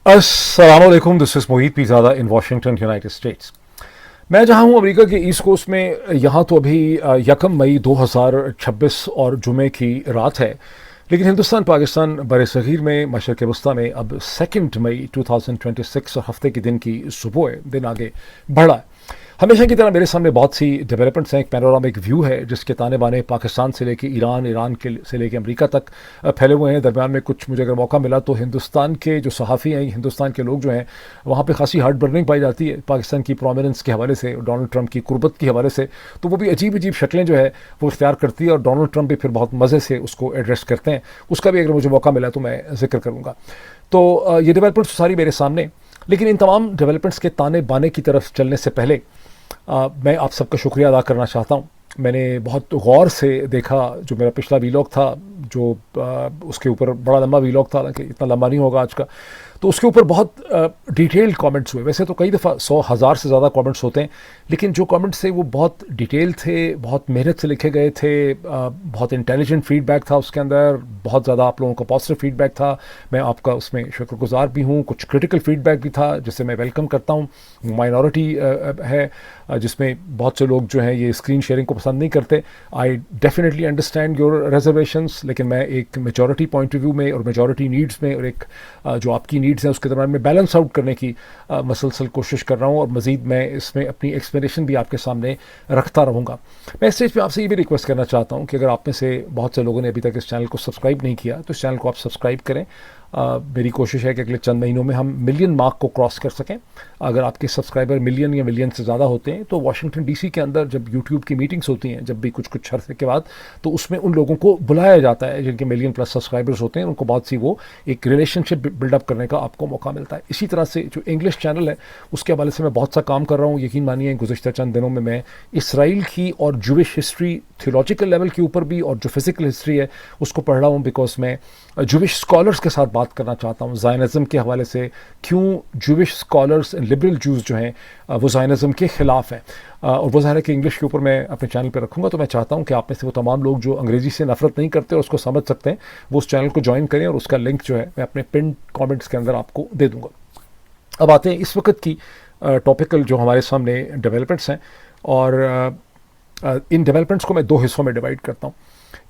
अस्सलाम वालेकुम, this is Mohit Pirzada in Washington United states. मैं जहाँ हूँ अमेरिका के ईस्ट कोस्ट में, यहाँ तो अभी यकम मई 2026 और जुमे की रात है। लेकिन हिंदुस्तान पाकिस्तान बरसगीर में मशरक़ वस्ती में अब 2 मई 2026 और हफ्ते के दिन की सुबह है, दिन आगे बढ़ा है। हमेशा की तरह मेरे सामने बहुत सी डेवलपमेंट्स हैं। एक पैनोरामिक व्यू है जिसके ताने बाने पाकिस्तान से लेके ईरान, ईरान के से लेके अमेरिका तक फैले हुए हैं। दरमियान में कुछ मुझे अगर मौका मिला तो हिंदुस्तान के जो सहाफ़ी हैं, हिंदुस्तान के लोग जो हैं, वहाँ पे खासी हार्ट बर्निंग पाई जाती है पाकिस्तान की प्रोमिनेंस के हवाले से, डोनाल्ड ट्रंप की कुर्बत के हवाले से। तो वो भी अजीब अजीब शक्लें जो है वो इख्तियार करती है और डोनाल्ड ट्रंप भी फिर बहुत मज़े से उसको एड्रेस करते हैं। उसका भी अगर मुझे मौका मिला तो मैं जिक्र करूँगा। तो ये डेवलपमेंट्स सारी मेरे सामने, लेकिन इन तमाम डेवलपमेंट्स के ताने बाने की तरफ चलने से पहले मैं आप सबका शुक्रिया अदा करना चाहता हूँ। मैंने बहुत गौर से देखा जो मेरा पिछला वीलॉग था, जो उसके ऊपर बड़ा लंबा वीलॉग था, हालांकि इतना लंबा नहीं होगा आज का। तो उसके ऊपर बहुत डिटेल्ड कमेंट्स हुए। वैसे तो कई दफ़ा 100,000 से ज़्यादा कमेंट्स होते हैं, लेकिन जो कमेंट्स थे वो बहुत डिटेल थे, बहुत मेहनत से लिखे गए थे, बहुत इंटेलिजेंट फीडबैक था उसके अंदर, बहुत ज़्यादा आप लोगों का पॉजिटिव फीडबैक था। मैं आपका उसमें शुक्रगुजार भी हूँ। कुछ क्रिटिकल फीडबैक भी था जिसे मैं वेलकम करता हूँ। माइनॉरिटी है जिसमें बहुत से लोग जो हैं ये स्क्रीन शेयरिंग को पसंद नहीं करते। I definitely understand your reservations, लेकिन मैं एक मेजॉरिटी पॉइंट ऑफ व्यू में और मेजॉरिटी नीड्स में और एक जो आपकी नीड्स हैं उसके दरम्यान में बैलेंस आउट करने की मसलसल कोशिश कर रहा हूँ। और मज़ीद मैं इसमें अपनी एक्सप्लेनेशन भी आपके सामने रखता रहूँगा। मैं इस स्टेज पे आपसे ये भी रिक्वेस्ट करना चाहता हूँ कि अगर आप में से बहुत से लोगों ने अभी तक इस चैनल को सब्सक्राइब नहीं किया तो इस चैनल को आप सब्सक्राइब करें। मेरी कोशिश है कि अगले चंद महीनों में हम मिलियन मार्क को क्रॉस कर सकें। अगर आपके सब्सक्राइबर मिलियन या मिलियन से ज़्यादा होते हैं तो वाशिंगटन डीसी के अंदर जब यूट्यूब की मीटिंग्स होती हैं, जब भी कुछ अरसे के बाद, तो उसमें उन लोगों को बुलाया जाता है जिनके मिलियन प्लस सब्सक्राइबर्स होते हैं। उनको बहुत सी वो एक रिलेशनशिप बिल्डअप करने का आपको मौका मिलता है। इसी तरह से जो इंग्लिश चैनल है उसके हवाले से मैं बहुत सा काम कर रहा हूँ। यकीन मानिए गुज़श्ता चंद दिनों में मैं इसराइल की और जूविश हिस्ट्री थियोलॉजिकल लेवल के ऊपर भी और जो फिज़िकल हिस्ट्री है उसको पढ़ रहा हूँ, बिकॉज मैं जूविश स्कॉलर्स के साथ बात करना चाहता हूँ ज़ायनिज़्म के हवाले से। क्यों जूविश स्कॉलर्स लिबरल जूस जो हैं वो ज़ायनिज़्म के ख़िलाफ़ हैं। और वो ज़ाहिर है कि इंग्लिश के ऊपर मैं अपने चैनल पे रखूँगा। तो मैं चाहता हूँ कि आप में से वो तमाम लोग जो अंग्रेज़ी से नफ़रत नहीं करते और उसको समझ सकते हैं वो उस चैनल को ज्वाइन करें, और उसका लिंक जो है मैं अपने पिन कमेंट्स के अंदर आपको दे दूँगा। अब आते हैं इस वक्त की टॉपिकल जो हमारे सामने डेवलपमेंट्स हैं, और इन डेवलपमेंट्स को मैं दो हिस्सों में डिवाइड करता हूँ।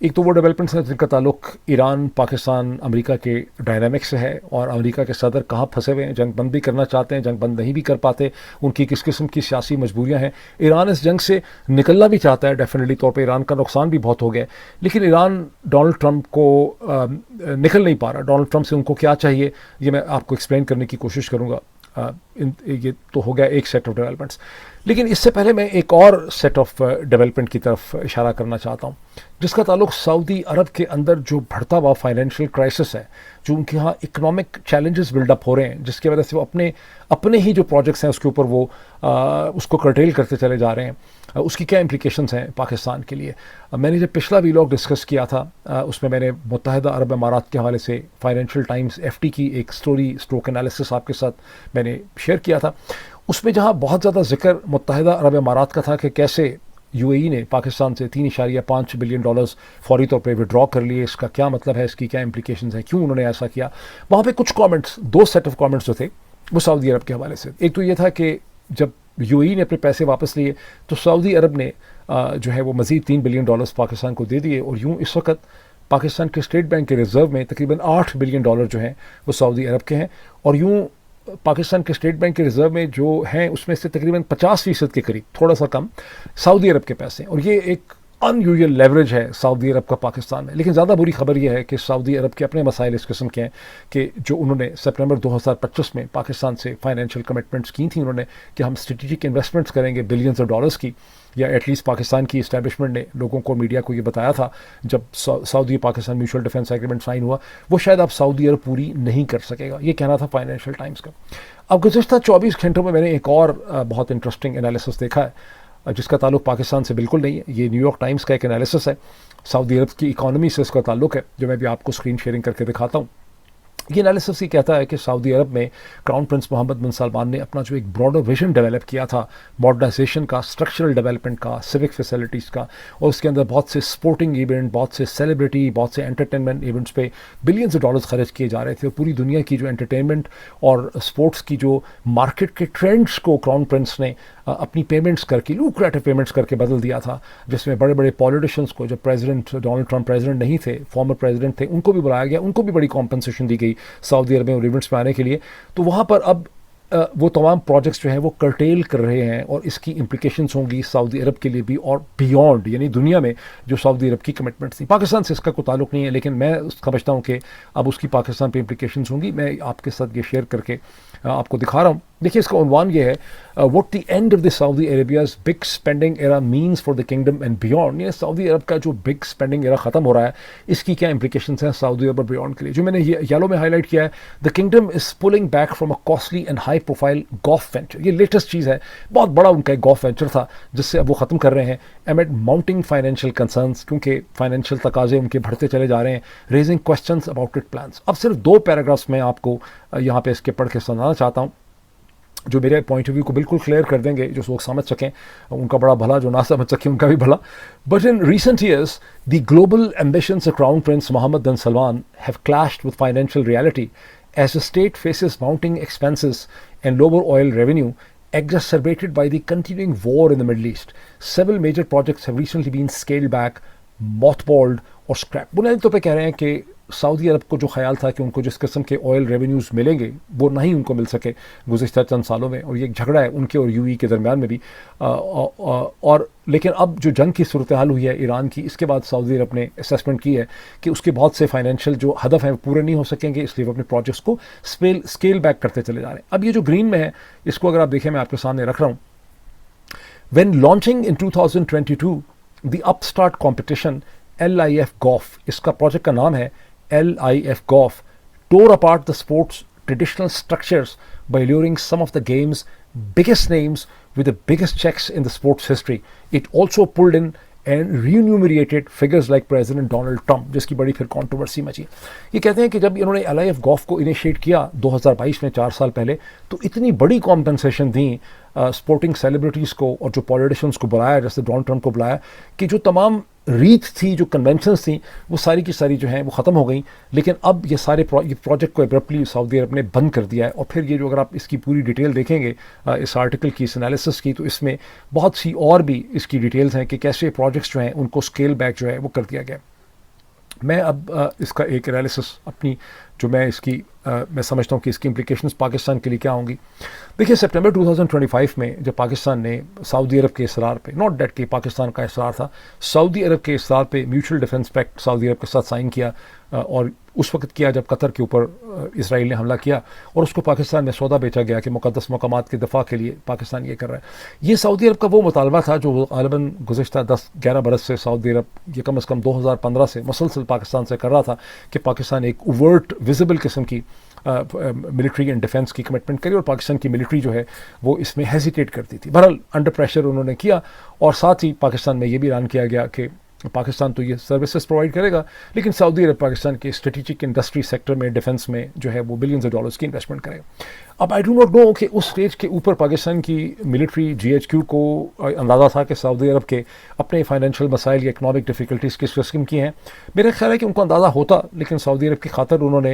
एक तो वो डेवलपमेंट्स हैं जिनका ताल्लुक ईरान, पाकिस्तान, अमेरिका के डायनामिक्स से है, और अमेरिका के सदर कहाँ फंसे हुए हैं, जंग बंद भी करना चाहते हैं, जंग बंद नहीं भी कर पाते, उनकी किस किस्म की सियासी मजबूरियाँ हैं। ईरान इस जंग से निकलना भी चाहता है, डेफिनेटली तौर पर ईरान का नुकसान भी बहुत हो गया है, लेकिन ईरान डोनाल्ड ट्रंप को निकल नहीं पा रहा। डोनाल्ड ट्रंप से उनको क्या चाहिए ये मैं आपको एक्सप्लेन करने की कोशिश करूँगा। ये तो हो गया एक सेट ऑफ डेवलपमेंट्स, लेकिन इससे पहले मैं एक और सेट ऑफ डेवलपमेंट की तरफ इशारा करना चाहता हूँ जिसका ताल्लुक सऊदी अरब के अंदर जो बढ़ता हुआ फाइनेंशियल क्राइसिस है, जो उनके यहाँ इकोनॉमिक चैलेंजेस बिल्डअप हो रहे हैं, जिसकी वजह से वो अपने ही जो प्रोजेक्ट्स हैं उसके ऊपर वो उसको कर्टेल करते चले जा रहे हैं। उसकी क्या इम्प्लिकेशंस हैं पाकिस्तान के लिए। मैंने जब पिछला वीलॉग डिस्कस किया था उसमें मैंने मुत्तहिदा अरब अमारात के हवाले से फाइनेंशियल टाइम्स FT की एक स्टोरी स्ट्रोक एनालिसिस आपके साथ मैंने शेयर किया था। उसमें जहाँ बहुत ज़्यादा जिक्र मुत्तहिदा अरब अमारात का था कि कैसे UAE ने पाकिस्तान से $3.5 बिलियन फौरी तौर पे विड्रॉ कर लिए, इसका क्या मतलब है, इसकी क्या इम्प्लिकेशंस हैं, क्यों उन्होंने ऐसा किया। वहाँ पे कुछ कमेंट्स, दो सेट ऑफ कमेंट्स जो थे वो सऊदी अरब के हवाले से। एक तो ये था कि जब UAE ने अपने पैसे वापस लिए तो सऊदी अरब ने जो है वो मज़ीद $3 बिलियन पाकिस्तान को दे दिए, और यूँ इस वक्त पाकिस्तान के स्टेट बैंक के रिज़र्व में तकरीबन $8 बिलियन जो हैं वो सऊदी अरब के हैं, और यूँ पाकिस्तान के स्टेट बैंक के रिज़र्व में जो हैं उसमें से तकरीबन 50% के करीब, थोड़ा सा कम, सऊदी अरब के पैसे हैं। और ये एक अनयूजुअल लेवरेज है सऊदी अरब का पाकिस्तान में। लेकिन ज़्यादा बुरी खबर यह है कि सऊदी अरब के अपने मसाइल इस किस्म के हैं कि जो उन्होंने सितंबर 2025 में पाकिस्तान से फाइनेंशियल कमिटमेंट्स की थी उन्होंने कि हम स्ट्रेटेजिक इन्वेस्टमेंट्स करेंगे बिलियंस ऑफ डॉलर्स की, या एटलीस्ट पाकिस्तान की इस्टेब्लिशमेंट ने लोगों को, मीडिया को ये बताया था जब Saudi Pakistan mutual defence agreement sign हुआ, वो शायद अब सऊदी अरब पूरी नहीं कर सकेगा। ये कहना था फाइनेंशियल टाइम्स का। अब गुज़श्ता 24 घंटों में मैंने एक और बहुत इंटरेस्टिंग एनालिसिस देखा है जिसका ताल्लुक पाकिस्तान से बिल्कुल नहीं है। ये न्यूयॉर्क टाइम्स का एक एनालिसिस है, सऊदी अरब की इकॉनमी से इसका ताल्लुक है, जो मैं भी आपको स्क्रीन शेयरिंग करके दिखाता हूँ। ये एनालिसिस ही कहता है कि सऊदी अरब में क्राउन प्रिंस मोहम्मद बिन सलमान ने अपना जो एक ब्रॉडर विजन डेवलप किया था मॉडर्नाइजेशन का, स्ट्रक्चरल डेवलपमेंट का, सिविक फैसिलिटीज़ का, और उसके अंदर बहुत से स्पोर्टिंग इवेंट, बहुत से सेलिब्रिटी, बहुत से एंटरटेनमेंट इवेंट्स पे बिलियंस ऑफ डॉलर्स खर्च किए जा रहे थे। पूरी दुनिया की जो एंटरटेनमेंट और स्पोर्ट्स की जो मार्केट के ट्रेंड्स को क्राउन प्रिंस ने अपनी पेमेंट्स करके, लूक्रेटिव पेमेंट्स करके बदल दिया था, जिसमें बड़े बड़े पॉलिटिशियंस को, जब प्रेसिडेंट डोनाल्ड ट्रंप प्रेसिडेंट नहीं थे, फॉर्मर प्रेसिडेंट थे, उनको भी बुलाया गया, उनको भी बड़ी कॉम्पनसेशन दी गई सऊदी अरब में और इवेंट्स में आने के लिए। तो वहाँ पर अब वो तमाम प्रोजेक्ट्स जो हैं वो कर्टेल कर रहे हैं और इसकी इम्प्लिकेशंस होंगी सऊदी अरब के लिए भी और बियॉन्ड, यानी दुनिया में जो सऊदी अरब की कमिटमेंट थी। पाकिस्तान से इसका कोई ताल्लुक नहीं है, लेकिन मैं समझता हूँ कि अब उसकी पाकिस्तान पे इम्प्लिकेशंस होंगी। मैं आपके साथ ये शेयर करके आपको दिखा रहा हूँ। देखिए, इसका उन्वान ये है, what the end of the Saudi Arabia's big spending era means for the kingdom and beyond. ये सऊदी अरब का जो बिग स्पेंडिंग एरा ख़त्म हो रहा है, इसकी क्या इंप्लिकेशंस हैं सऊदी अरब और बियॉन्ड के लिए। जो मैंने ये येलो में हाईलाइट किया है, the kingdom is pulling back from a costly and high profile golf venture. ये लेटेस्ट चीज़ है, बहुत बड़ा उनका एक गॉल्फ वेंचर था जिससे अब वो ख़त्म कर रहे हैं एमिड माउंटिंग फाइनेंशियल कंसर्न्स, क्योंकि फाइनेंशियल तकाजे उनके बढ़ते चले जा रहे हैं, raising questions about it plans. अब सिर्फ 2 पैराग्राफ्स में आपको यहाँ पे इसके पढ़ के सुनाना चाहता हूँ, जो मेरे पॉइंट ऑफ व्यू को बिल्कुल क्लियर कर देंगे, जो लोग समझ सकें, उनका बड़ा भला, जो ना समझ सकें उनका भी भला। But in recent years, the global ambitions of Crown Prince Mohammed bin Salman have clashed with financial reality as the state faces mounting expenses and lower oil revenue exacerbated by the continuing war in the Middle East. Several major projects have recently been scaled back, mothballed और scrap. बुनियादी तौर पे कह रहे हैं कि Saudi अरब को जो ख्याल था कि उनको जिस किस्म के ऑयल रेवेन्यूज़ मिलेंगे वो नहीं उनको मिल सके गुज़िश्ता चंद सालों में, और ये एक झगड़ा है उनके और यूएई के दरमियान में भी। और लेकिन अब जो जंग की सूरत हाल हुई है ईरान की, इसके बाद सऊदी अरब ने असेसमेंट की है कि उसके बहुत से फाइनेंशियल जो हदफ हैं वो पूरे नहीं हो सकेंगे, इसलिए वो अपने प्रोजेक्ट्स को स्केल बैक करते चले जा रहे हैं। अब ये जो ग्रीन में है, इसको अगर आप देखें, मैं आपके सामने रख रहा हूँ। When launching in 2022, the upstart competition LIF Golf, इसका प्रोजेक्ट का नाम है LIF Golf, tore apart the sport's traditional structures by luring some of the game's biggest names with the biggest checks in the sport's history. It also pulled in and remunerated figures like President Donald Trump, जिसकी बड़ी फिर controversy मची। ये कहते हैं कि जब इन्होंने LIF Golf को इनिशिएट किया 2022 में, 4 साल पहले, तो इतनी बड़ी कॉम्पनसेशन दी स्पोर्टिंग सेलिब्रिटीज़ को और जो पॉलिटिशियंस को बुलाया, जैसे डोनाल्ड ट्रंप को बुलाया, कि जो तमाम रीत थी, जो कन्वेंशंस थी, वो सारी की सारी जो हैं वो ख़त्म हो गई। लेकिन अब ये सारे प्रोजेक्ट को एब्रप्टली सऊदी अरब ने बंद कर दिया है। और फिर ये जो, अगर आप इसकी पूरी डिटेल देखेंगे इस आर्टिकल की, इस एनालिसिस की, तो इसमें बहुत सी और भी इसकी डिटेल्स हैं कि कैसे प्रोजेक्ट्स जो हैं उनको स्केल बैक जो है वो कर दिया गया। मैं अब इसका एक एनालिसिस अपनी, जो मैं इसकी मैं समझता हूँ कि इसकी इम्प्लिकेशंस पाकिस्तान के लिए क्या होंगी। देखिए, सितंबर 2025 में जब पाकिस्तान ने सऊदी अरब के इसरार पे, नॉट डेट कि पाकिस्तान का इसरार था, सऊदी अरब के इसरार पे म्यूचुअल डिफेंस पैक्ट सऊदी अरब के साथ साइन किया, और उस वक्त किया जब कतर के ऊपर इसराइल ने हमला किया और उसको पाकिस्तान में सौदा बेचा गया कि मुक़द्दस मकामात के दफ़ा के लिए पाकिस्तान ये कर रहा है। ये सऊदी अरब का वो मुतालबा था जो ग़ालिबन गुज़िश्ता 10-11 बरस से सऊदी अरब, ये कम अज़ कम 2015 से मुसलसल पाकिस्तान से कर रहा था कि पाकिस्तान एक ओवर्ट विजिबल किस्म की मिलिट्री एंड डिफेंस की कमिटमेंट करी, और पाकिस्तान की मिलिट्री जो है वो इसमें हेजिटेट करती थी। बहरहाल अंडर प्रेशर उन्होंने किया, और साथ ही पाकिस्तान में ये भी ऐलान किया गया कि पाकिस्तान तो ये सर्विसेज प्रोवाइड करेगा, लेकिन सऊदी अरब पाकिस्तान के स्ट्रेटेजिक इंडस्ट्री सेक्टर में, डिफेंस में जो है वो बिलियंस ऑफ डॉलर्स की इन्वेस्टमेंट करेगा। अब आई डू नॉट नो कि उस स्टेज के ऊपर पाकिस्तान की मिलिट्री GHQ को अंदाज़ा था कि सऊदी अरब के अपने फाइनेंशियल मसाइल या इकनॉमिक डिफ़िकल्टीज़ किस किस्म की हैं। मेरा ख्याल है कि उनको अंदाज़ा होता, लेकिन सऊदी अरब की खातर उन्होंने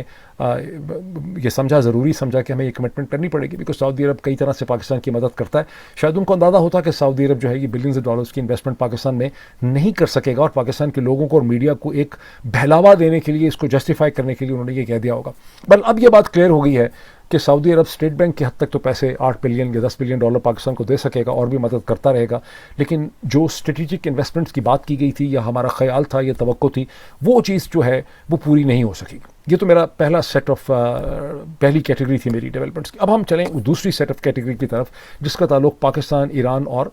ये समझा, ज़रूरी समझा कि हमें ये कमिटमेंट करनी पड़ेगी, बिकॉज सऊदी अरब कई तरह से पाकिस्तान की मदद करता है। शायद उनको अंदाज़ा होता कि सऊदी अरब जो है ये बिलियंस ऑफ डॉलर्स की इन्वेस्टमेंट पाकिस्तान में नहीं कर सकेगा, और पाकिस्तान के लोगों को और मीडिया को एक बहलावा देने के लिए, इसको जस्टिफाई करने के लिए उन्होंने ये कह दिया होगा। बल अब ये बात क्लियर हो गई है कि सऊदी अरब स्टेट बैंक की हद तक तो पैसे 8 बिलियन या 10 बिलियन डॉलर पाकिस्तान को दे सकेगा और भी मदद करता रहेगा, लेकिन जो स्ट्रेटेजिक इन्वेस्टमेंट्स की बात की गई थी या हमारा ख्याल था या तवक्को थी, वो चीज़ जो है वो पूरी नहीं हो सकेगी। ये तो मेरा पहला सेट ऑफ पहली कैटेगरी थी मेरी डेवलपमेंट्स की। अब हम चलें दूसरी सेट ऑफ कैटेगरी की तरफ, जिसका ताल्लुक पाकिस्तान, ईरान और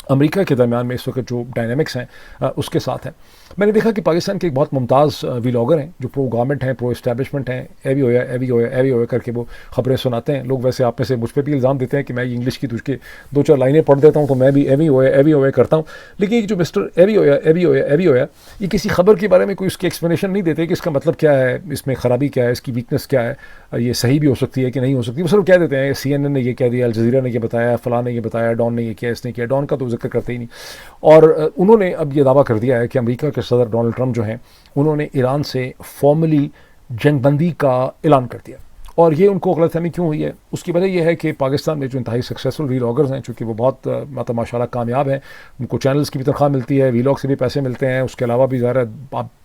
अमेरिका के दरमियान में इस वक्त जो डायनामिक्स हैं उसके साथ हैं। मैंने देखा कि पाकिस्तान के एक बहुत मुमताज़ व्लॉगर हैं जो प्रो गवर्नमेंट हैं, प्रो इस्टेब्लिशमेंट हैं, एवी ओया करके वो ख़बरें सुनाते हैं। लोग वैसे आप में से मुझ पर भी इल्ज़ाम देते हैं कि मैं इंग्लिश की तुझके 2-4 लाइनें पढ़ देता हूँ तो मैं भी एवी ओया करता हूँ। लेकिन ये जो मिस्टर एवी ओया ये किसी खबर के बारे में कोई उसकी एक्सप्लेनेशन नहीं देते कि इसका मतलब क्या है, इसमें ख़राबी क्या है, इसकी वीकनेस क्या है, ये सही भी हो सकती है कि नहीं हो सकती। वो सिर्फ कह देते हैं CNN ने ये कह दिया, अल जज़ीरा ने ये बताया, फ़लाँ ने ये बताया, डॉन ने ये किया, इसने किया। डॉन का तो जिक्र करते ही नहीं। और उन्होंने अब ये दावा कर दिया है कि अमेरिका के सदर डोनाल्ड ट्रंप जो हैं उन्होंने ईरान से फॉर्मली जंगबंदी का ऐलान कर दिया। और ये उनको गलतफहमी क्यों हुई है, उसकी वजह यह है कि पाकिस्तान में जो इंतहाई सक्सेसफुल व्लॉगर्स हैं, चूँकि वो बहुत मतलब माशाल्लाह कामयाब हैं, उनको चैनल्स की भी तनख्वाह मिलती है, व्लॉग से भी पैसे मिलते हैं, उसके अलावा भी ज़्यादा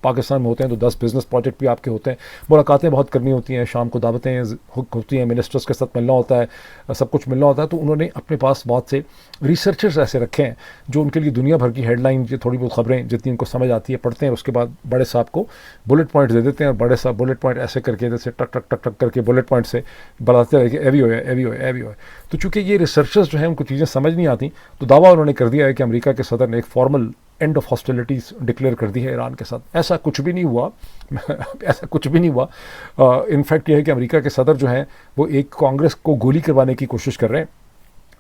पाकिस्तान में होते हैं तो 10 बिज़नेस प्रोजेक्ट भी आपके होते हैं, मुलाकातें बहुत करनी होती हैं, शाम को दावतें होती हैं, मिनिस्टर्स के साथ मिलना होता है, सब कुछ मिलना होता है। तो उन्होंने अपने पास बहुत से रिसर्चर्स ऐसे रखे हैं जो उनके लिए दुनिया भर की हेडलाइन, जो थोड़ी बहुत खबरें जितनी उनको समझ आती है पढ़ते हैं, उसके बाद बड़े साहब को बुलेट पॉइंट दे देते हैं और बड़े साहब बुलेट पॉइंट ऐसे करके जैसे टक टक टक टक करके बुलेट पॉइंट से बताते रहे कि एवी होया। तो चूंकि ये रिसर्चर्स जो हैं उनको चीज़ें समझ नहीं आती, तो दावा उन्होंने कर दिया है कि अमेरिका के सदर ने एक formal end of hostilities declare कर दी है ईरान के साथ। ऐसा कुछ भी नहीं हुआ ऐसा कुछ भी नहीं हुआ। इनफैक्ट ये है कि अमेरिका के सदर जो हैं वो एक कांग्रेस को गोली करवाने की कोशिश कर रहे हैं,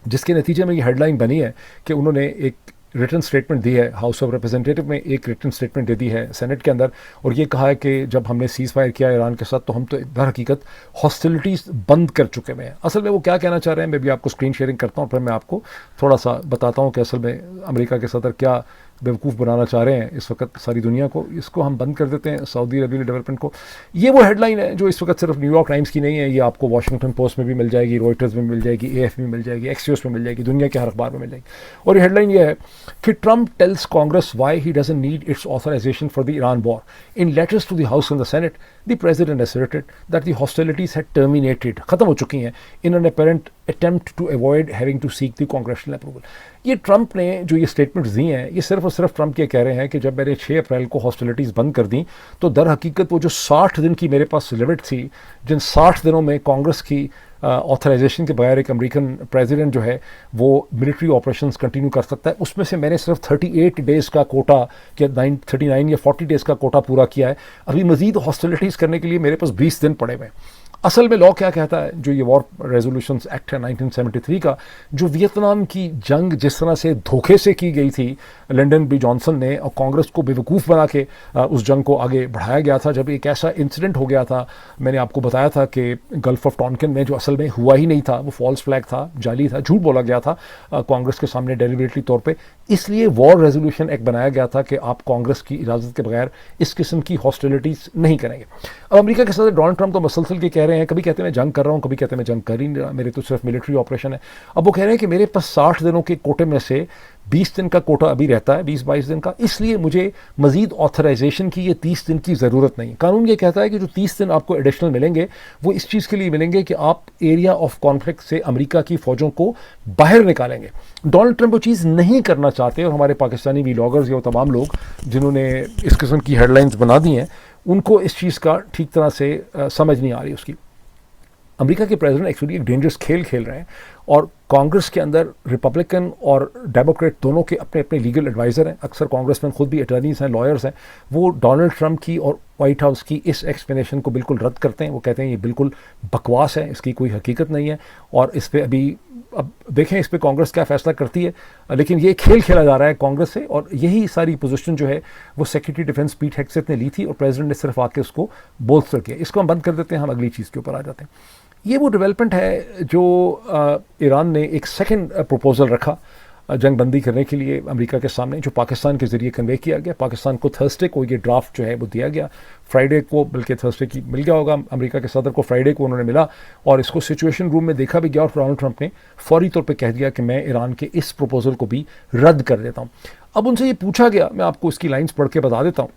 जिसके नतीजे में ये हेडलाइन बनी है कि उन्होंने एक रिटन स्टेटमेंट दी है, हाउस ऑफ रिप्रेजेंटेटिव में एक रिटन स्टेटमेंट दे दी है सेनेट के अंदर, और ये कहा है कि जब हमने सीज़ फायर किया ईरान के साथ तो हम तो दर हकीकत हॉस्टिलिटीज़ बंद कर चुके हैं। असल में वो क्या कहना चाह रहे हैं मैं भी आपको स्क्रीन शेयरिंग करता हूँ, फिर मैं आपको थोड़ा सा बताता हूँ कि असल में अमेरिका के सदर क्या बेवकूफ़ बनाना चाह रहे हैं इस वक्त सारी दुनिया को। इसको हम बंद कर देते हैं, सऊदी अरबियन डेवलपमेंट को। ये वो हेडलाइन है जो इस वक्त सिर्फ न्यूयॉर्क टाइम्स की नहीं है, ये आपको वाशिंगटन पोस्ट में भी मिल जाएगी, रॉयटर्स में मिल जाएगी, AFP में मिल जाएगी, एक्सियोस में मिल जाएगी, दुनिया के हर अखबार में मिल जाएगी। और ये हेडलाइन ये है कि Trump tells Congress why he doesn't need its authorisation for the Iran war. In letters to the House and the Senate the president asserted that the hostilities had terminated, खत्म हो चुकी हैं, in an apparent attempt to avoid having to seek the congressional approval। ये Trump ने जो ये statements दी हैं ये सिर्फ और सिर्फ ट्रंप ये कह रहे हैं कि जब मैंने 6 अप्रैल को हॉस्टिलिटीज़ बंद कर दी तो दर हकीकत वो जो 60 दिन की मेरे पास लिमिट थी, जिन 60 दिनों में कांग्रेस की ऑथराइजेशन के बगैर एक अमेरिकन प्रेसिडेंट जो है वो मिलिट्री ऑपरेशंस कंटिन्यू कर सकता है, उसमें से मैंने सिर्फ 38 डेज़ का कोटा या 39 या 40 डेज़ का कोटा पूरा किया है। अभी मज़ीद हॉस्टिलिटीज़ करने के लिए मेरे पास 20 दिन पड़े हुए हैं। असल में लॉ क्या कहता है, जो ये वॉर रेजोल्यूशंस एक्ट है 1973 का, जो वियतनाम की जंग जिस तरह से धोखे से की गई थी लिंडन बी जॉनसन ने, और कांग्रेस को बेवकूफ़ बना के उस जंग को आगे बढ़ाया गया था। जब एक ऐसा इंसिडेंट हो गया था, मैंने आपको बताया था कि गल्फ ऑफ टॉनकिन में, जो असल में हुआ ही नहीं था, वो फॉल्स फ्लैग था, जाली था, झूठ बोला गया था कांग्रेस के सामने डेलिबरेटली तौर पर। इसलिए वॉर रेजोल्यूशन एक्ट बनाया गया था कि आप कांग्रेस की इजाज़त के बगैर इस किस्म की हॉस्टिलिटीज़ नहीं करेंगे। अब अमेरिका के सदर डोनाल्ड ट्रंप तो मसलसल के कह रहे हैं, कभी कहते हैं मैं जंग कर रहा हूँ, कभी कहते हैं मैं जंग कर ही नहीं रहा, मेरे तो सिर्फ मिलिट्री ऑपरेशन है। अब वो कह रहे हैं कि मेरे पास 60 दिनों के कोटे में से 20 दिन का कोटा अभी रहता है, 20-22 दिन का, इसलिए मुझे मजीद ऑथराइजेशन की ये 30 दिन की ज़रूरत नहीं। कानून ये कहता है कि जो 30 दिन आपको एडिशनल मिलेंगे वो इस चीज़ के लिए मिलेंगे कि आप एरिया ऑफ कॉन्फ्लिक्ट से अमेरिका की फ़ौजों को बाहर निकालेंगे। डोनाल्ड ट्रंप वो चीज़ नहीं करना चाहते, और हमारे पाकिस्तानी व्लॉगर्स या तमाम लोग जिन्होंने इस किस्म की हेडलाइंस बना दी हैं उनको इस चीज़ का ठीक तरह से समझ नहीं आ रही उसकी। अमेरिका के प्रेसिडेंट एक्चुअली एक डेंजरस खेल खेल रहे हैं, और कांग्रेस के अंदर रिपब्लिकन और डेमोक्रेट दोनों के अपने अपने लीगल एडवाइज़र हैं। अक्सर कांग्रेसमैन खुद भी अटर्नीज़ हैं, लॉयर्स हैं। वो डोनाल्ड ट्रंप की और वाइट हाउस की इस एक्सप्लेनेशन को बिल्कुल रद्द करते हैं। वो कहते हैं ये बिल्कुल बकवास है, इसकी कोई हकीकत नहीं है, और इस पर अभी अब देखें इस पर कांग्रेस क्या फ़ैसला करती है। लेकिन ये खेल खेला जा रहा है कांग्रेस से, और यही सारी पोजीशन जो है वो सेक्रेटरी डिफेंस पीट हेग्सेथ ने ली थी, और प्रेसिडेंट ने सिर्फ आके उसको बोल्स्टर किया। इसको हम बंद कर देते हैं, हम अगली चीज़ के ऊपर आ जाते हैं। ये वो डेवलपमेंट है जो ईरान ने एक सेकंड प्रपोजल रखा जंगबंदी करने के लिए अमेरिका के सामने, जो पाकिस्तान के ज़रिए कन्वे किया गया। पाकिस्तान को थर्सडे को ये ड्राफ्ट जो है वो दिया गया, फ्राइडे को, बल्कि थर्सडे की मिल गया होगा अमेरिका के सदर को, फ्राइडे को उन्होंने मिला, और इसको सिचुएशन रूम में देखा भी गया, और डोनाल्ड ट्रंप ने फौरी तौर पर कह दिया कि मैं ईरान के इस प्रपोजल को भी रद्द कर देता हूँ। अब उनसे ये पूछा गया, मैं आपको इसकी लाइन्स पढ़ के बता देता हूँ।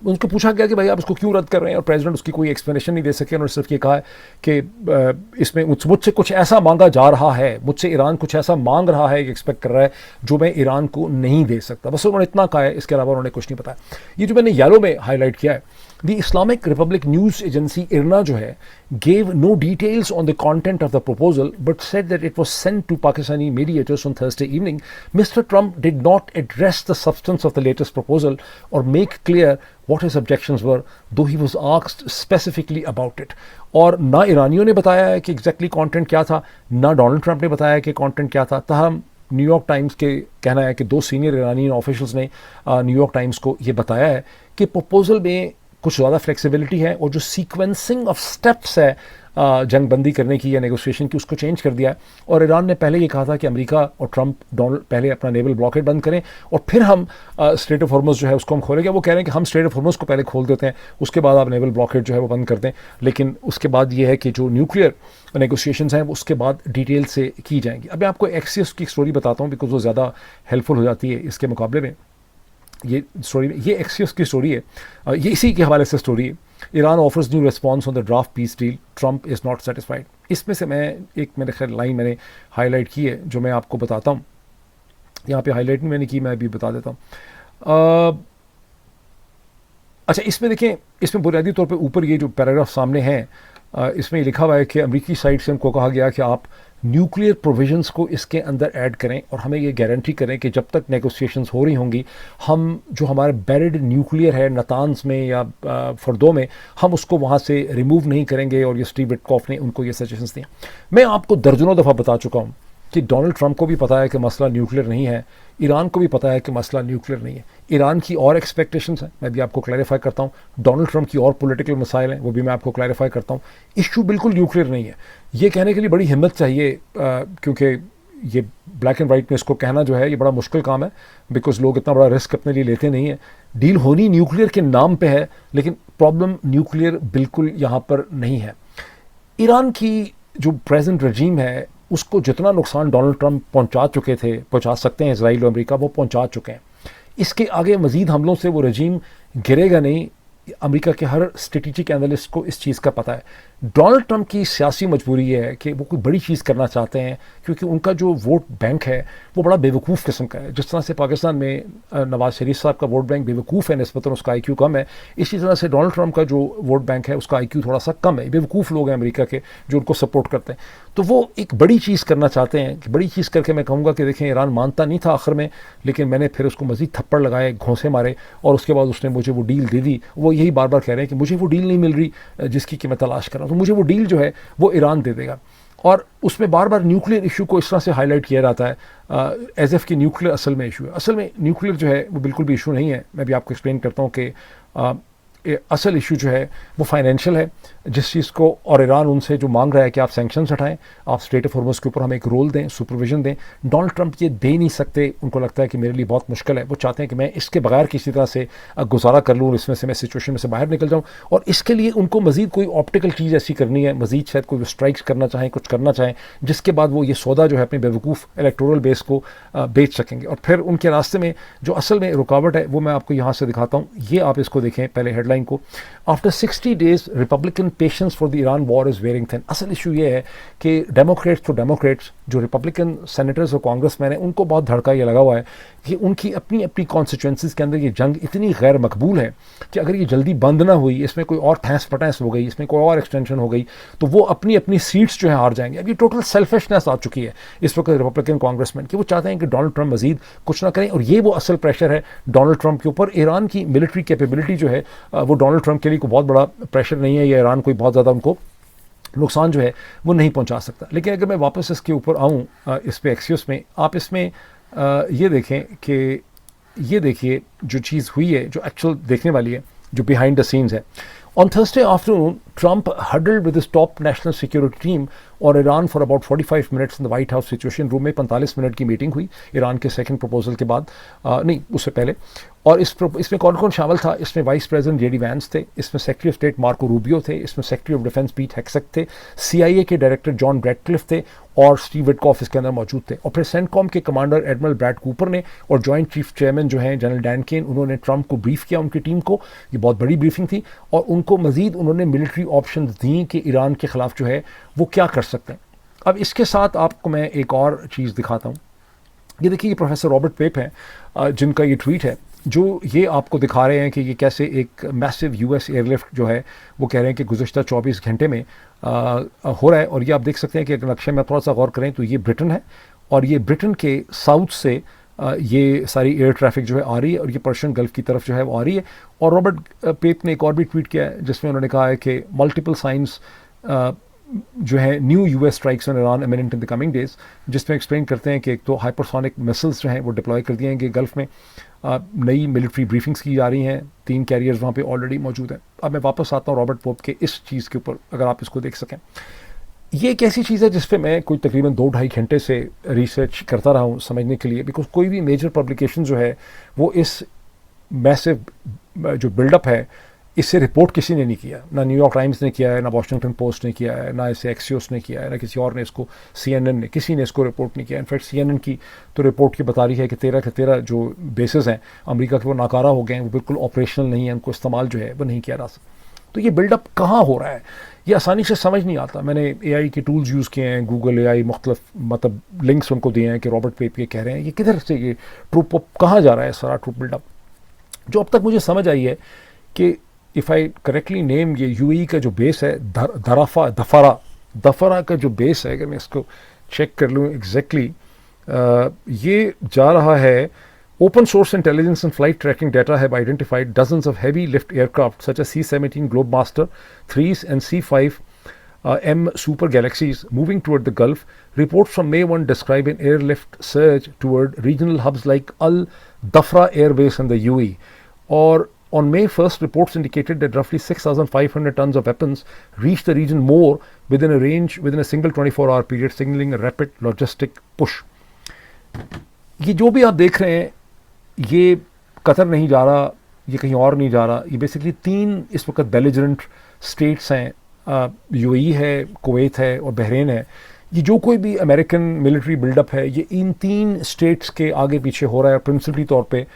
उनको पूछा गया कि भाई आप इसको क्यों रद्द कर रहे हैं, और प्रेसिडेंट उसकी कोई एक्सप्लेनेशन नहीं दे सके। उन्होंने सिर्फ ये कहा है कि इसमें मुझसे कुछ ऐसा मांगा जा रहा है, मुझसे ईरान कुछ ऐसा मांग रहा है, एक्सपेक्ट कर रहा है, जो मैं ईरान को नहीं दे सकता। बस उन्होंने इतना कहा है, इसके अलावा उन्होंने कुछ नहीं बताया। ये जो मैंने येलो में हाईलाइट किया है, the Islamic Republic News Agency IRNA जो है gave no details on the content of the proposal but said that it was sent to Pakistani mediators on Thursday evening. Mr. Trump did not address the substance of the latest proposal or make clear what his objections were, though he was asked specifically about it. और ना ईरानियों ने बताया है कि exactly content क्या था, ना Donald Trump ने बताया कि कंटेंट क्या था। तहम न्यूयॉर्क टाइम्स के कहना है कि 2 सीनियर ईरानी ऑफिशियल्स ने न्यूयॉर्क टाइम्स को ये बताया है कि प्रपोजल में कुछ ज़्यादा फ्लेक्सिबिलिटी है और जो सीक्वेंसिंग ऑफ स्टेप्स है जंग बंदी करने की या नेगोशिएशन की, उसको चेंज कर दिया है। और ईरान ने पहले ये कहा था कि अमेरिका और ट्रंप डोनाल्ड पहले अपना नेवल ब्लॉकेड बंद करें और फिर हम स्ट्रेट ऑफ हॉर्मुज़ जो है उसको हम खोलेंगे। वो कह रहे हैं कि हम स्ट्रेट ऑफ हॉर्मुज़ को पहले खोल देते हैं, उसके बाद आप नेवल ब्लॉकेड जो है वो बंद कर दें। लेकिन उसके बाद ये है कि जो न्यूक्लियर नेगोशिएशंस हैं वो उसके बाद डिटेल से की जाएंगी। अब मैं आपको एक्सियस की स्टोरी बताता हूँ बिकॉज वो ज़्यादा हेल्पफुल हो जाती है इसके मुकाबले में। ये स्टोरी में ये एक्सियस की स्टोरी है, ये इसी के हवाले से स्टोरी है। Iran offers new response on the draft peace deal, Trump is not satisfied. इसमें से मैं एक मेरे ख्याल लाइन मैंने हाईलाइट की है जो मैं आपको बताता हूँ। यहाँ पे हाईलाइट नहीं मैंने की, मैं अभी बता देता हूँ। अच्छा, इसमें देखें, इसमें बुनियादी तौर पे ऊपर ये जो पैराग्राफ सामने है इसमें लिखा हुआ है कि अमेरिकी साइड से उनको कहा गया कि आप न्यूक्लियर प्रोविजंस को इसके अंदर ऐड करें और हमें ये गारंटी करें कि जब तक नेगोशिएशंस हो रही होंगी हम जो हमारे बेरिड न्यूक्लियर है नतान्स में या फर्दो में, हम उसको वहाँ से रिमूव नहीं करेंगे। और ये स्टीव विटकॉफ ने उनको ये सजेशंस दिए। मैं आपको दर्जनों दफ़ा बता चुका हूँ कि डोनाल्ड ट्रंप को भी पता है कि मसला न्यूक्लियर नहीं है, ईरान को भी पता है कि मसला न्यूक्लियर नहीं है। ईरान की और एक्सपेक्टेशंस हैं, मैं भी आपको क्लैरिफाई करता हूँ। डोनाल्ड ट्रंप की और पॉलिटिकल मसाइल हैं, वो भी मैं आपको क्लैरिफाई करता हूँ। इशू बिल्कुल न्यूक्लियर नहीं है। ये कहने के लिए बड़ी हिम्मत चाहिए क्योंकि ये ब्लैक एंड वाइट में इसको कहना जो है ये बड़ा मुश्किल काम है बिकॉज लोग इतना बड़ा रिस्क अपने लिए लेते नहीं है। डील होनी न्यूक्लियर के नाम पे है लेकिन प्रॉब्लम न्यूक्लियर बिल्कुल यहाँ पर नहीं है। ईरान की जो प्रेजेंट रजीम है उसको जितना नुकसान डोनाल्ड ट्रंप पहुंचा सकते हैं इजराइल और अमेरिका, वो पहुंचा चुके हैं। इसके आगे मजीद हमलों से वो रजीम गिरेगा नहीं। अमेरिका के हर स्ट्रेटेजिक एनालिस्ट को इस चीज़ का पता है। डोनाल्ड ट्रंप की सियासी मजबूरी ये है कि वो कोई बड़ी चीज़ करना चाहते हैं क्योंकि उनका जो वोट बैंक है वो बड़ा बेवकूफ़ किस्म का है। जिस तरह से पाकिस्तान में नवाज शरीफ साहब का वोट बैंक बेवकूफ़ है, निस्बतन उसका IQ कम है, इसी तरह से डोनाल्ड ट्रंप का जो वोट बैंक है उसका IQ थोड़ा सा कम है। बेवकूफ़ लोग हैं अमेरिका के जो उनको सपोर्ट करते हैं। तो वो एक बड़ी चीज़ करना चाहते हैं कि बड़ी चीज़ करके मैं कहूँगा कि देखें ईरान मानता नहीं था आखिर में, लेकिन मैंने फिर उसको मज़ीद थप्पड़ लगाए, घोंसे मारे और उसके बाद उसने मुझे वो डील दे दी। वो यही बार बार कह रहे हैं कि मुझे वो डील नहीं मिल रही जिसकी कि मैं तलाश कर रहा हूँ, तो मुझे वो डील जो है वो ईरान दे देगा। और उसमें बार बार न्यूक्लियर इशू को इस तरह से हाईलाइट किया जाता है एज एफ कि न्यूक्लियर असल में इशू है। असल में न्यूक्लियर जो है वो बिल्कुल भी इशू नहीं है। मैं भी आपको एक्सप्लेन करता हूँ कि असल इशू जो है वो फाइनेंशियल है, जिस चीज़ को और ईरान उनसे जो मांग रहा है कि आप सैंक्शंस हटाएं, आप स्ट्रेट ऑफ हॉर्मुज़ के ऊपर हमें एक रोल दें, सुपरविजन दें। डोनाल्ड ट्रंप ये दे नहीं सकते, उनको लगता है कि मेरे लिए बहुत मुश्किल है। वो चाहते हैं कि मैं इसके बगैर किसी तरह से गुजारा कर लूँ, इसमें से मैं सिचुएशन में से बाहर निकल जाऊँ। और इसके लिए उनको मज़ीद कोई ऑप्टिकल चीज़ ऐसी करनी है, मज़ीद शायद कोई स्ट्राइक्स करना चाहें, कुछ करना चाहें, जिसके बाद वो ये सौदा जो है अपने बेवकूफ़ इलेक्टोरल बेस को बेच सकेंगे। और फिर उनके रास्ते में जो असल में रुकावट है वो मैं आपको यहाँ से दिखाता हूँ। ये आप इसको देखें पहले हेडलाइन को। After 60 days, Republican patience for the Iran war is wearing thin. असल इशू ये है कि डेमोक्रेट्स जो रिपब्लिकन सेनेटर्स और कांग्रेसमैन हैं उनको बहुत धड़का ये लगा हुआ है कि उनकी अपनी अपनी कॉन्स्टिट्यूंसीज के अंदर ये जंग इतनी गैर मकबूल है कि अगर ये जल्दी बंद ना हुई, इसमें कोई और ठैंस पटैंस हो गई, इसमें कोई और एक्सटेंशन हो गई, तो वो अपनी अपनी सीट्स जो है हार जाएंगे। अब ये टोटल सेल्फिशनेस आ चुकी है इस वक्त रिपब्लिकन कांग्रेसमैन की। वो चाहते हैं कि डोनाल्ड ट्रंप मजीद कुछ ना करें और ये वो असल प्रेशर है डोनाल्ड ट्रंप के ऊपर। ईरान की मिलिट्री कैपेबिलिटी जो है वो डोनाल्ड ट्रंप के लिए कोई बहुत बड़ा प्रेशर नहीं है, या ईरान कोई बहुत ज़्यादा उनको नुकसान जो है वो नहीं पहुंचा सकता। लेकिन अगर मैं वापस इसके ऊपर आऊँ इस पे एक्सियस में, आप इसमें ये देखें कि ये देखिए जो चीज़ हुई है, जो एक्चुअल देखने वाली है, जो बिहाइंड द सीन्स है। On Thursday afternoon, Trump huddled with his top national security team और Iran for about 45 minutes in the white house situation room में 45 मिनट की मीटिंग हुई ईरान के सेकंड प्रपोजल के बाद, नहीं उससे पहले। और इसमें कौन कौन शामिल था? इसमें वाइस प्रेसिडेंट JD वैंस थे, इसमें secretary of state Marco Rubio थे, इसमें सेक्रेटरी ऑफ डिफेंस पीट हेक्सेट थे, CIA के डायरेक्टर जॉन ब्रैडक्लिफ थे और स्टीव विटकॉफ इसके अंदर मौजूद थे। और फिर सेंटकॉम के कमांडर एडमिरल ब्रैड कूपर ने और जॉइंट चीफ चेयरमैन जो हैं जनरल डैन केन, उन्होंने ट्रंप को ब्रीफ किया, उनकी टीम को। ये बहुत बड़ी ब्रीफिंग थी और उनको मजीद उन्होंने मिलिट्री ऑप्शन दी कि ईरान के खिलाफ जो है वो क्या कर सकते हैं। अब इसके साथ आपको मैं एक और चीज़ दिखाता हूँ। ये देखिए, ये प्रोफेसर रॉबर्ट पेप हैं जिनका ये ट्वीट है। जो ये आपको दिखा रहे हैं कि ये कैसे एक मैसिव यूएस एयरलिफ्ट जो है वो कह रहे हैं कि गुज़श्ता 24 घंटे में हो रहा है। और ये आप देख सकते हैं कि अगर नक्शे में थोड़ा सा गौर करें तो ये ब्रिटेन है और ये ब्रिटेन के साउथ से ये सारी एयर ट्रैफिक जो है आ रही है और ये पर्शियन गल्फ की तरफ जो है वो आ रही है। और रॉबर्ट पेप ने एक और भी ट्वीट किया है जिसमें उन्होंने कहा है कि मल्टीपल साइंस जो है new US strikes on Iran imminent in the coming days, जिसमें एक्सप्लेन करते हैं कि एक तो हाइपरसोनिक मिसाइल्स जो हैं वो डिप्लॉय कर दिए हैं कि गल्फ में नई मिलिट्री ब्रीफिंग्स की जा रही हैं, 3 कैरियर्स वहाँ पे ऑलरेडी मौजूद हैं। अब मैं वापस आता हूँ रॉबर्ट पोप के इस चीज़ के ऊपर, अगर आप इसको देख सकें। ये एक ऐसी चीज़ है जिस पे मैं कोई तकरीबन 2-2.5 घंटे से रिसर्च करता रहा हूँ समझने के लिए, बिकॉज कोई भी मेजर पब्लिकेशन जो है वो इस मैसिव जो बिल्डअप है इससे रिपोर्ट किसी ने नहीं किया, ना न्यूयॉर्क टाइम्स ने किया है, ना वॉशिंगटन पोस्ट ने किया है, ना इसे एक्सियोस ने किया है, ना किसी और ने इसको, सीएनएन ने, किसी ने इसको रिपोर्ट नहीं किया। इनफैक्ट सीएनएन की तो रिपोर्ट की बता रही है कि 13 के 13 जो बेसिस हैं अमेरिका के वो नाकारा हो गए हैं, वो बिल्कुल ऑपरेशनल नहीं है, उनको इस्तेमाल जो है वो नहीं किया जा सकता। तो ये बिल्डअप कहाँ हो रहा है ये आसानी से समझ नहीं आता। मैंने एआई के टूल्स यूज़ किए हैं, गूगल एआई मुख्तलिफ मतलब लिंक्स उनको दिए हैं कि रॉबर्ट पेप ये कह रहे हैं, ये किधर से ये ट्रूप कहाँ जा रहा है सारा ट्रूप बिल्डअप। जो अब तक मुझे समझ आई है कि इफ़ आई करेक्टली नेम, ये यूएई का जो बेस है दफरा का जो बेस है, अगर मैं इसको चेक कर लूँ एग्जैक्टली, ये जा रहा है। Open source intelligence and flight tracking data have identified dozens of heavy lift aircraft such as C-17 Globemaster 3s and C-5 M Super Galaxies moving toward the Gulf. Reports from May 1 describe an airlift surge toward regional hubs like Al Dhafra Air Base in the UAE. Or on May 1st, reports indicated that roughly 6,500 tons of weapons reached the region more within a single 24-hour period, signaling a rapid logistic push. ये जो भी आप देख रहे हैं ये Qatar नहीं जा रहा, ये कहीं और नहीं जा रहा, ये बेसिकली 3 इस वक्त बेलिजरेंट स्टेट्स हैं, यूएई है, कुवैत है और बहरीन है। ये जो कोई भी अमेरिकन मिलिट्री बिल्डअप है ये इन 3 स्टेट्स के आगे पीछे हो रहा है। प्रिंसिपली तौर पे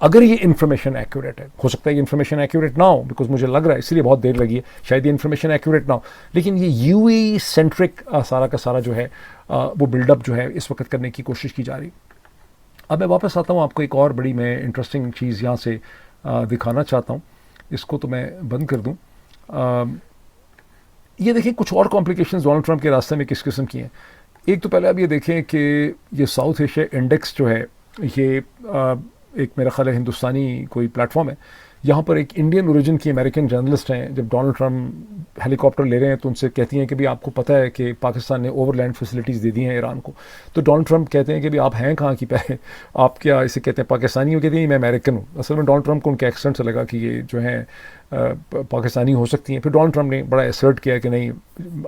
अगर ये इन्फॉर्मेशन एक्यूरेट है, हो सकता है ये इन्फॉर्मेशन एक्यूरेट ना हो, बिकॉज मुझे लग रहा है इसलिए बहुत देर लगी है, शायद ये इन्फॉर्मेशन एक्यूरेट ना हो, लेकिन ये यूएई सेंट्रिक सारा का सारा जो है वो बिल्डअप जो है इस वक्त करने की कोशिश की जा रही। अब मैं वापस आता हूँ, आपको एक और बड़ी मैं इंटरेस्टिंग चीज़ यहाँ से दिखाना चाहता हूँ। इसको तो मैं बंद कर दूँ। ये देखें कुछ और कॉम्प्लिकेशंस डोनाल्ड ट्रंप के रास्ते में किस किस्म की हैं। एक तो पहले आप ये देखें कि ये साउथ एशिया इंडेक्स जो है ये एक मेरा ख्याल है हिंदुस्तानी कोई प्लेटफॉर्म है। यहाँ पर एक इंडियन ओरिजिन की अमेरिकन जर्नलिस्ट हैं, जब डोनाल्ड ट्रंप हेलीकॉप्टर ले रहे हैं तो उनसे कहती हैं कि भी आपको पता है कि पाकिस्तान ने ओवरलैंड फैसिलिटीज़ दे दी हैं ईरान को। तो डोनाल्ड ट्रंप कहते हैं कि भी आप हैं कहाँ की, पहले आप क्या इसे कहते हैं पाकिस्तानी हो, कहते हैं मैं अमेरिकन हूँ। असल में डोनाल्ड ट्रंप को उनके एक्सेंट से लगा कि ये जो है पाकिस्तानी हो सकती हैं। फिर डोनाल्ड ट्रंप ने बड़ा असर्ट किया कि नहीं,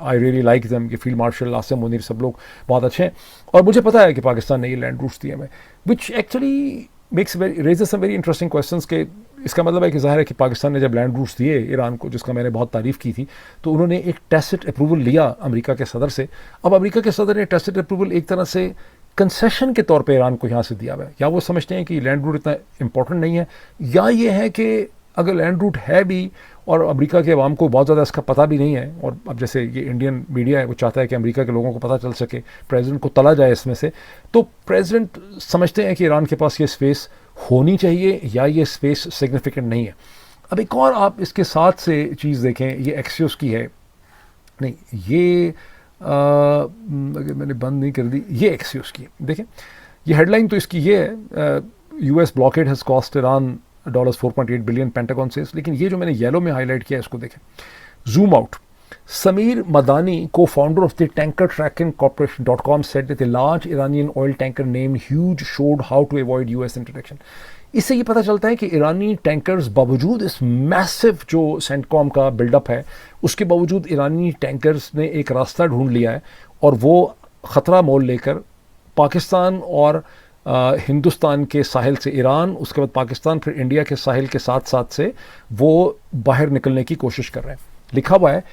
आई रियली लाइक देम, कि फील्ड मार्शल आसिम मुनीर सब लोग बहुत अच्छे हैं और मुझे पता है कि पाकिस्तान ने ये लैंड रूट्स दिए हमें, which actually raises some very interesting questions के इसका मतलब है कि ज़ाहिर है कि पाकिस्तान ने जब लैंड रूट्स दिए ईरान को, जिसका मैंने बहुत तारीफ़ की थी, तो उन्होंने एक टैसिट अप्रूवल लिया अमेरिका के सदर से। अब अमेरिका के सदर ने टैसिट अप्रूवल एक तरह से कंसेशन के तौर पे ईरान को यहाँ से दिया हुआ है। या वो समझते हैं कि लैंड रूट इतना इंपॉर्टेंट नहीं है, या ये है कि अगर लैंड रूट है भी और अमेरिका के अवाम को बहुत ज़्यादा इसका पता भी नहीं है, और अब जैसे ये इंडियन मीडिया है वो चाहता है कि अमेरिका के लोगों को पता चल सके, प्रेसिडेंट को तला जाए इसमें से, तो प्रेसिडेंट समझते हैं कि ईरान के पास ये स्पेस होनी चाहिए या ये स्पेस सिग्निफिकेंट नहीं है। अब एक और आप इसके साथ से चीज़ देखें, ये एक्सियोस की है, नहीं ये अगर मैंने बंद नहीं कर दी, ये एक्सियोस की है। देखें ये हेडलाइन तो इसकी ये है, US blockade has cost Iran $4.8 billion, pentagon says. लेकिन ये जो मैंने येलो में हाईलाइट किया इसको देखें, zoom out. Samir Madani, co-founder of the tanker tracking corporation.com, said that a large Iranian oil tanker named Huge showed how to avoid US interdiction. इससे ये पता चलता है कि ईरानी टैंकर्स बावजूद इस मैसिव जो सेंटकॉम का बिल्डअप है उसके बावजूद ईरानी टैंकर्स ने एक रास्ता ढूंढ लिया है और वो ख़तरा मोल लेकर पाकिस्तान और हिंदुस्तान के साहिल से ईरान, उसके बाद पाकिस्तान, फिर इंडिया के साहिल के साथ साथ से वो बाहर निकलने की कोशिश कर रहे हैं। लिखा हुआ है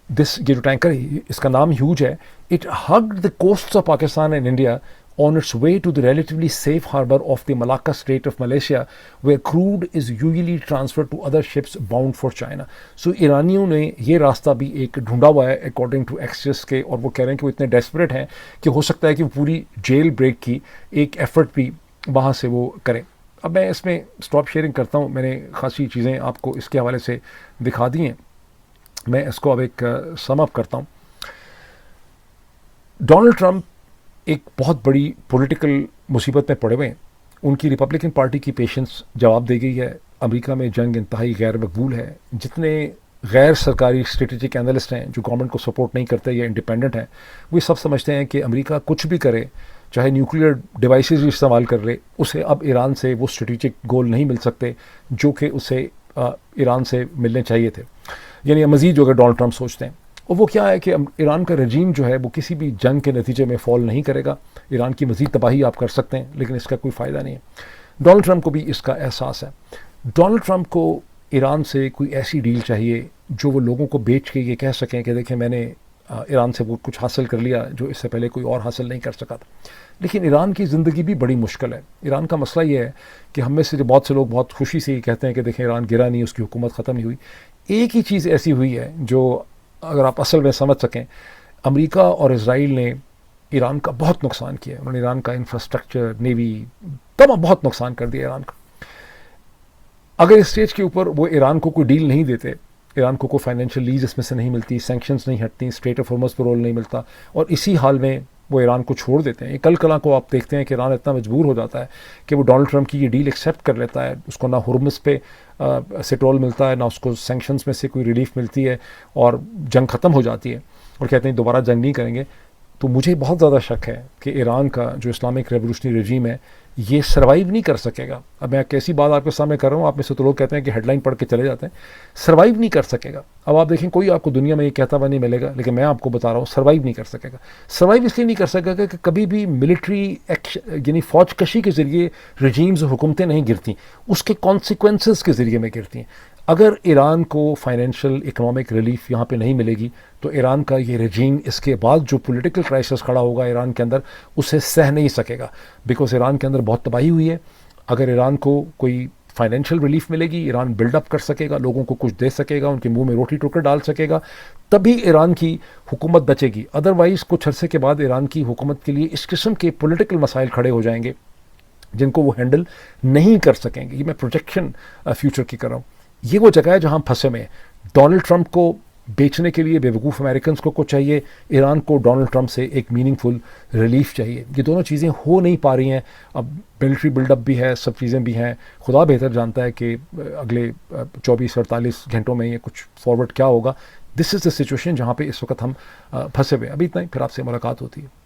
ये जो टैंकर इसका नाम ह्यूज है, it hugged the coasts of Pakistan and India on its way to the relatively safe harbor of the Malacca state of Malaysia, where crude is usually transferred to other ships bound for China. So ईरानियों ने ये रास्ता भी एक ढूंढा हुआ है according to access के, और वो कह रहे हैं कि वो इतने डेस्परेट हैं कि हो सकता है कि वो पूरी जेल ब्रेक की एक एफर्ट भी वहाँ से वो करें। अब मैं इसमें स्टॉप शेयरिंग करता हूँ, मैंने खासी चीज़ें आपको इसके हवाले से दिखा दी हैं, मैं इसको अब एक सम अप करता हूँ। डोनाल्ड ट्रंप एक बहुत बड़ी पॉलिटिकल मुसीबत में पड़े हुए हैं। उनकी रिपब्लिकन पार्टी की पेशेंस जवाब दे गई है। अमेरिका में जंग इंतहाई गैर मकबूल है। जितने गैर सरकारी स्ट्रेटेजिक एनालिस्ट हैं जो गवर्नमेंट को सपोर्ट नहीं करते या इंडिपेंडेंट हैं, वो सब समझते हैं कि अमेरिका कुछ भी करे, चाहे न्यूक्लियर डिवाइसेस भी इस्तेमाल कर ले, उसे अब ईरान से वो स्ट्रेटेजिक गोल नहीं मिल सकते जो कि उसे ईरान से मिलने चाहिए थे। यानी मज़ीद जो अगर डोनाल्ड ट्रंप सोचते हैं, और वो क्या है कि ईरान का रजीम जो है वो किसी भी जंग के नतीजे में फॉल नहीं करेगा। ईरान की मज़ीद तबाही आप कर सकते हैं, लेकिन इसका कोई फ़ायदा नहीं है। डोनाल्ड ट्रंप को भी इसका एहसास है। डोनाल्ड ट्रंप को ईरान से कोई ऐसी डील चाहिए जो वो लोगों को बेच के ये कह सकें कि देखें मैंने ईरान से वो कुछ हासिल कर लिया जो इससे पहले कोई और हासिल नहीं कर सका था। लेकिन ईरान की ज़िंदगी भी बड़ी मुश्किल है। ईरान का मसला ये है कि हम में से जो बहुत से लोग बहुत खुशी से ये कहते हैं कि देखें ईरान गिरा नहीं, उसकी हुकूमत ख़त्म नहीं हुई। एक ही चीज़ ऐसी हुई है जो अगर आप असल में समझ सकें, अमेरिका और इज़राइल ने ईरान का बहुत नुकसान किया। उन्होंने ईरान का इंफ्रास्ट्रक्चर, नेवी, तमाम बहुत नुकसान कर दिया ईरान का। अगर इस स्टेज के ऊपर वो ईरान को कोई डील नहीं देते, ईरान को कोई फाइनेंशियल लीज इसमें से नहीं मिलती, सैंक्शंस नहीं हटती, स्ट्रेट ऑफ हॉर्मुज़ पर रोल नहीं मिलता, और इसी हाल में वो ईरान को छोड़ देते हैं, कल कला को आप देखते हैं कि ईरान इतना मजबूर हो जाता है कि वो डोनाल्ड ट्रंप की ये डील एक्सेप्ट कर लेता है। उसको ना हॉर्मुज़ पे से टोल मिलता है, ना उसको सैंक्शंस में से कोई रिलीफ मिलती है, और जंग ख़त्म हो जाती है और कहते हैं दोबारा जंग नहीं करेंगे। तो मुझे बहुत ज़्यादा शक है कि ईरान का जो इस्लामिक रेवोल्यूशनरी रजीम है ये सर्वाइव नहीं कर सकेगा। अब मैं कैसी बात आपके सामने कर रहा हूँ, आप में से तो लोग कहते हैं कि हेडलाइन पढ़ के चले जाते हैं, सर्वाइव नहीं कर सकेगा। अब आप देखें, कोई आपको दुनिया में ये कहता हुआ नहीं मिलेगा, लेकिन मैं आपको बता रहा हूँ सर्वाइव नहीं कर सकेगा। सर्वाइव इसलिए नहीं कर सकेगा कि कभी भी मिलिट्री एक्शन यानी फौज कशी के ज़रिए रजीम्स और हुकूमतें नहीं गिरती, उसके कॉन्सिक्वेंसेस के ज़रिए में गिरती हैं। अगर ईरान को फाइनेंशियल इकोनॉमिक रिलीफ यहाँ पे नहीं मिलेगी तो ईरान का ये रजीम इसके बाद जो पॉलिटिकल क्राइसिस खड़ा होगा ईरान के अंदर, उसे सह नहीं सकेगा। बिकॉज ईरान के अंदर बहुत तबाही हुई है। अगर ईरान को कोई फाइनेंशियल रिलीफ मिलेगी, ईरान बिल्डअप कर सकेगा, लोगों को कुछ दे सकेगा, उनके मुंह में रोटी टुकड़ डाल सकेगा, तभी ईरान की हुकूमत बचेगी। अदरवाइज़ कुछ अरसे के बाद ईरान की हुकूमत के लिए इस किस्म के पॉलिटिकल मसाइल खड़े हो जाएंगे जिनको वो हैंडल नहीं कर सकेंगे। ये मैं प्रोजेक्शन फ्यूचर की कर रहा हूँ। ये वो जगह है जहाँ फंसे में। डोनाल्ड ट्रंप को बेचने के लिए बेवकूफ़ अमेरिकन को चाहिए, ईरान को डोनाल्ड ट्रंप से एक मीनिंगफुल रिलीफ चाहिए। ये दोनों चीज़ें हो नहीं पा रही हैं। अब मिलिट्री बिल्डअप भी है, सब चीज़ें भी हैं। खुदा बेहतर जानता है कि अगले 24-48 घंटों में ये कुछ फॉरवर्ड क्या होगा। दिस इज़ द सिचुएशन जहाँ पे इस वक्त हम फंसे हुए। अभी इतना ही, फिर आपसे मुलाकात होती है।